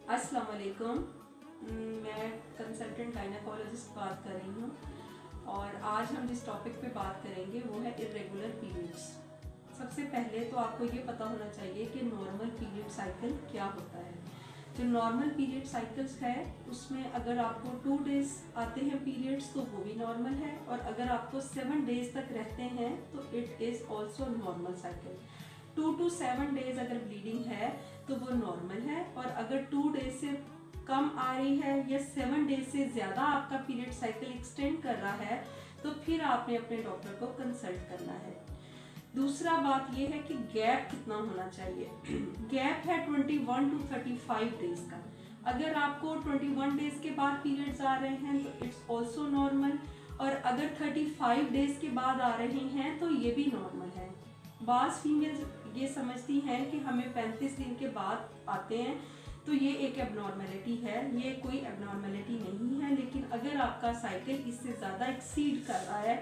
अस्सलाम वालेकुम। मैं कंसल्टेंट गायनेकोलॉजिस्ट बात कर रही हूँ और आज हम जिस टॉपिक पे बात करेंगे वो है इर्रेगुलर पीरियड्स। सबसे पहले तो आपको ये पता होना चाहिए कि नॉर्मल पीरियड साइकिल क्या होता है। जो नॉर्मल पीरियड साइकिल्स है उसमें अगर आपको 2 डेज आते हैं पीरियड्स तो वो भी नॉर्मल है, और अगर आपको 7 डेज तक रहते हैं तो it is also normal cycle. 2 to 7 days अगर ब्लीडिंग है तो वो नॉर्मल है, और अगर 2 डेज से कम आ रही है या 7 डेज से ज़्यादा आपका पीरियड साइकिल एक्सटेंड कर रहा है तो फिर आपने अपने डॉक्टर को कंसल्ट करना है। दूसरा बात यह है कि गैप कितना होना चाहिए। गैप है 21 to 35 डेज का। अगर आपको 21 डेज के बाद पीरियड्स आ रहे हैं तो इट्स ऑल्सो नॉर्मल, और अगर 35 डेज के बाद आ रहे हैं तो ये भी नॉर्मल है। बाज़ फीमेल्स ये समझती हैं कि हमें 35 दिन के बाद आते हैं तो ये एक एबनॉर्मेलिटी है। ये कोई एबनॉर्मेलिटी नहीं है, लेकिन अगर आपका साइकिल इससे ज़्यादा एक्सीड कर रहा है,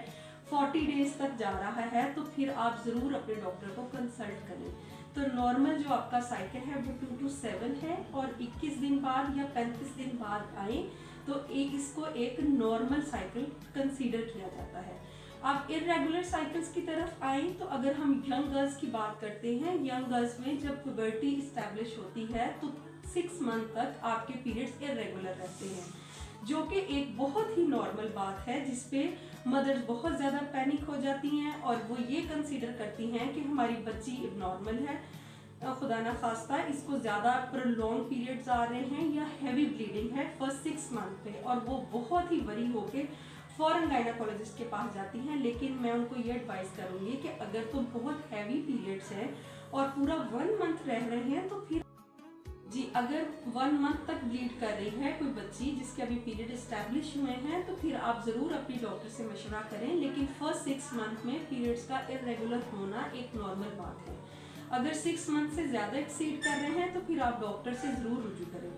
40 डेज तक जा रहा है, तो फिर आप ज़रूर अपने डॉक्टर को कंसल्ट करें। तो नॉर्मल जो आपका साइकिल है वो 2 to 7 है, और 21 दिन बाद या 35 दिन बाद आए तो इसको एक नॉर्मल साइकिल कंसीडर किया जाता है। आप इर्रेगुलर साइकिल्स की तरफ आए तो अगर हम यंग गर्ल्स की बात करते हैं, यंग गर्ल्स में जब प्यूबर्टी इस्टेब्लिश होती है तो 6 मंथ तक आपके पीरियड्स इर्रेगुलर रहते हैं, जो कि एक बहुत ही नॉर्मल बात है, जिसपे मदर्स बहुत ज़्यादा पैनिक हो जाती हैं और वो ये कंसीडर करती हैं कि हमारी बच्ची नॉर्मल है, खुदा ना खास्ता इसको ज़्यादा प्रोलॉन्ग पीरियड्स आ रहे हैं या हैवी ब्लीडिंग है फर्स्ट 6 मंथ पे, और वो बहुत ही वरी होके फॉरेन गायनेकोलॉजिस्ट के पास जाती हैं। लेकिन मैं उनको ये एडवाइस करूँगी कि अगर तो बहुत हैवी पीरियड्स हैं और पूरा 1 मंथ रह रहे हैं तो फिर अगर 1 मंथ तक ब्लीड कर रही है कोई बच्ची जिसके अभी पीरियड एस्टैब्लिश हुए हैं तो फिर आप ज़रूर अपनी डॉक्टर से मशवरा करें। लेकिन फर्स्ट 6 मंथ में पीरियड्स का इर्रेगुलर होना एक नॉर्मल बात है। अगर 6 मंथ से ज़्यादा एक्सीड कर रहे हैं तो फिर आप डॉक्टर से ज़रूर रुजू करें।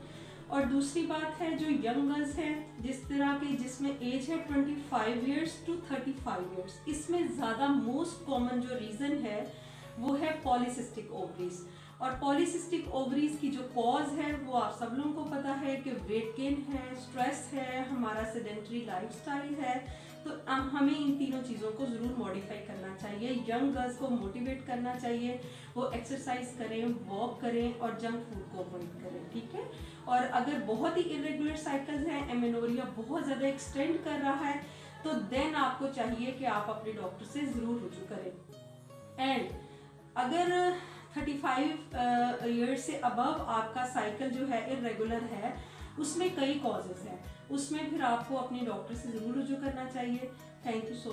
और दूसरी बात है, जो यंग गर्ल्स हैं जिस तरह की जिसमें एज है 25 ईयर्स टू 35 ईयर्स, इसमें ज़्यादा मोस्ट कॉमन जो रीज़न है वो है पॉलीसिस्टिक ओवरीज। और पॉलीसिस्टिक ओवरीज की जो कॉज है वो आप सब लोगों को पता है कि वेट गेन है, स्ट्रेस है, हमारा सेडेंटरी लाइफस्टाइल है। तो हमें इन तीनों चीज़ों को ज़रूर मॉडिफाई करना चाहिए। यंग गर्ल्स को मोटिवेट करना चाहिए, वो एक्सरसाइज करें, वॉक करें और जंक फूड को अवॉइड करें, ठीक है। और अगर बहुत ही इरेगुलर साइकिल्स हैं, एमेनोरिया बहुत ज़्यादा एक्सटेंड कर रहा है, तो देन आपको चाहिए कि आप अपने डॉक्टर से ज़रूर रुजू करें। एंड अगर 35 ईयर्स से अबव आपका साइकिल जो है इरेगुलर है, उसमें कई कॉजेस हैं, उसमें फिर आपको अपने डॉक्टर से ज़रूर रुजू करना चाहिए। Thank you so